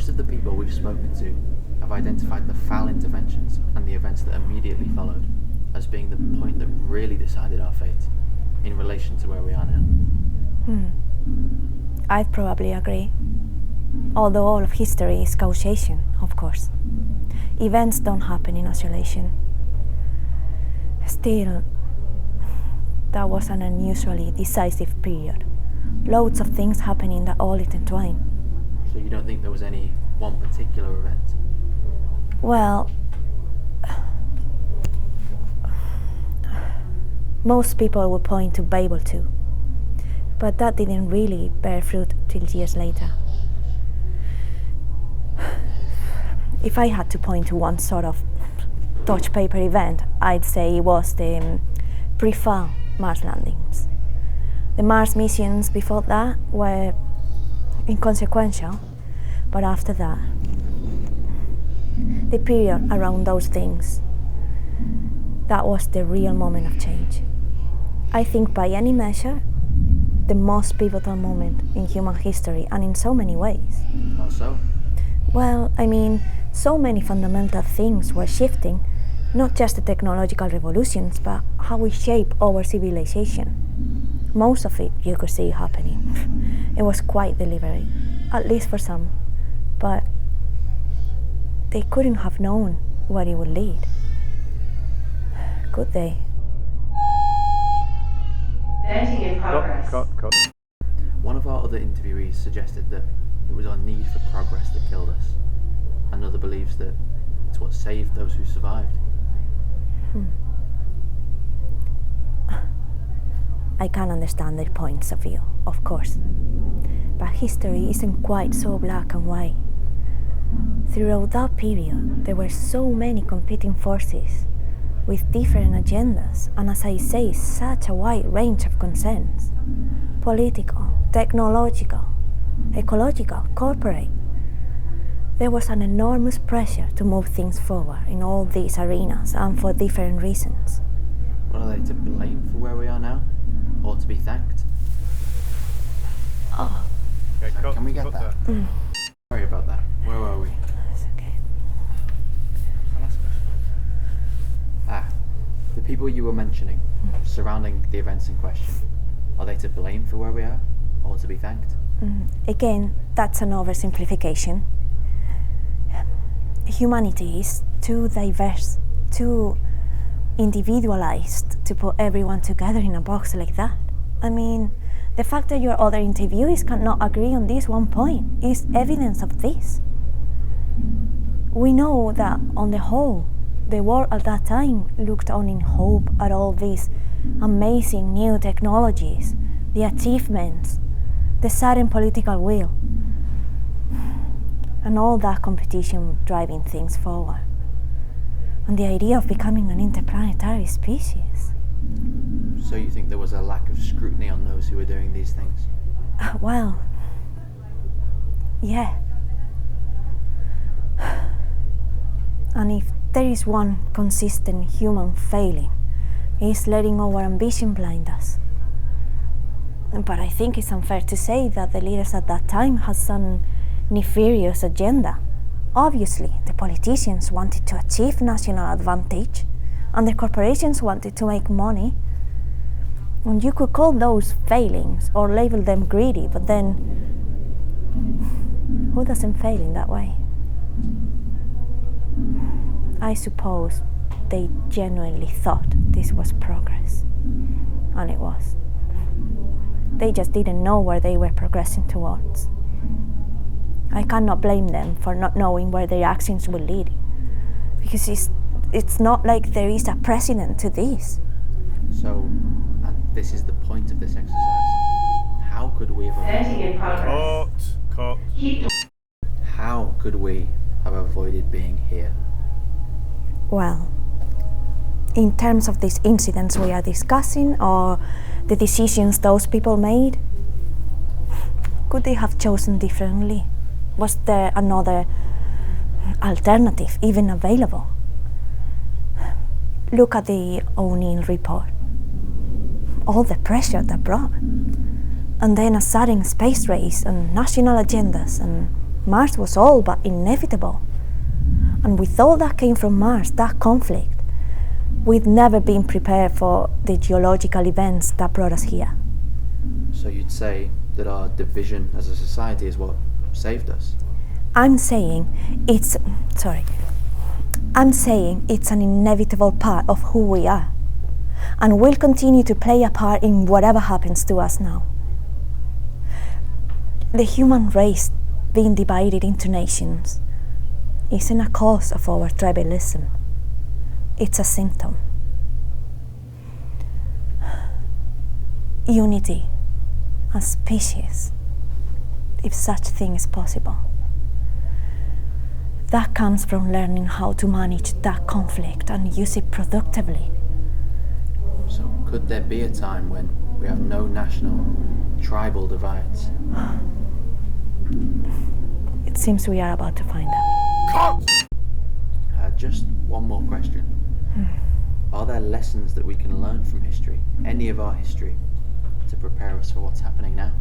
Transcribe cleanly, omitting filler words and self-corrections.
Most of the people we've spoken to have identified the foul interventions and the events that immediately followed as being the point that really decided our fate in relation to where we are now. I'd probably agree. Although all of history is causation, of course. Events don't happen in isolation. Still, that was an unusually decisive period. Loads of things happening that all intertwine. So you don't think there was any one particular event? Well, most people would point to Babel too, but that didn't really bear fruit till years later. If I had to point to one sort of touch paper event, I'd say it was the pre-fall Mars landings. The Mars missions before that were inconsequential, but after that, the period around those things, that was the real moment of change. I think by any measure, the most pivotal moment in human history, and in so many ways. How so? Well, I mean, so many fundamental things were shifting, not just the technological revolutions, but how we shape our civilization. Most of it you could see happening. It was quite deliberate, at least for some, but they couldn't have known where it would lead. Could they? Venting in progress. Cut. One of our other interviewees suggested that it was our need for progress that killed us. Another believes that it's what saved those who survived. I can understand their points of view, of course. But history isn't quite so black and white. Throughout that period, there were so many competing forces with different agendas, and as I say, such a wide range of concerns. Political, technological, ecological, corporate. There was an enormous pressure to move things forward in all these arenas, and for different reasons. Well, are they to blame for where we are now? Or to be thanked? Oh, Okay, Sorry, can we get that? Sorry about that. Where were we? it's okay. The last question. The people you were mentioning surrounding the events in question, are they to blame for where we are? Or to be thanked? Again, that's an oversimplification. Humanity is too diverse, too individualized to put everyone together in a box like that. I mean, the fact that your other interviewees cannot agree on this one point is evidence of this. We know that on the whole, the world at that time looked on in hope at all these amazing new technologies, the achievements, the sudden political will, and all that competition driving things forward. And the idea of becoming an interplanetary species. So you think there was a lack of scrutiny on those who were doing these things? Well, yeah. And if there is one consistent human failing, it's letting our ambition blind us. But I think it's unfair to say that the leaders at that time had some nefarious agenda. Obviously, the politicians wanted to achieve national advantage, and the corporations wanted to make money. And you could call those failings or label them greedy, but then who doesn't fail in that way? I suppose they genuinely thought this was progress, and it was. They just didn't know where they were progressing towards. I cannot blame them for not knowing where their actions will lead, because it's not like there is a precedent to this. So, and this is the point of this exercise. How could we have Venting in progress. Cut. How could we have avoided being here? Well, in terms of these incidents we are discussing, or the decisions those people made, could they have chosen differently? Was there another alternative even available? Look at the O'Neill report. All the pressure that brought. And then a sudden space race and national agendas and Mars was all but inevitable. And with all that came from Mars, that conflict, we'd never been prepared for the geological events that brought us here. So you'd say that our division as a society is what saved us? I'm saying it's an inevitable part of who we are, and will continue to play a part in whatever happens to us now. The human race being divided into nations isn't a cause of our tribalism. It's a symptom. Unity as species, if such thing is possible. That comes from learning how to manage that conflict and use it productively. So could there be a time when we have no national, tribal divides? It seems we are about to find out. Just one more question. Are there lessons that we can learn from history, any of our history, to prepare us for what's happening now?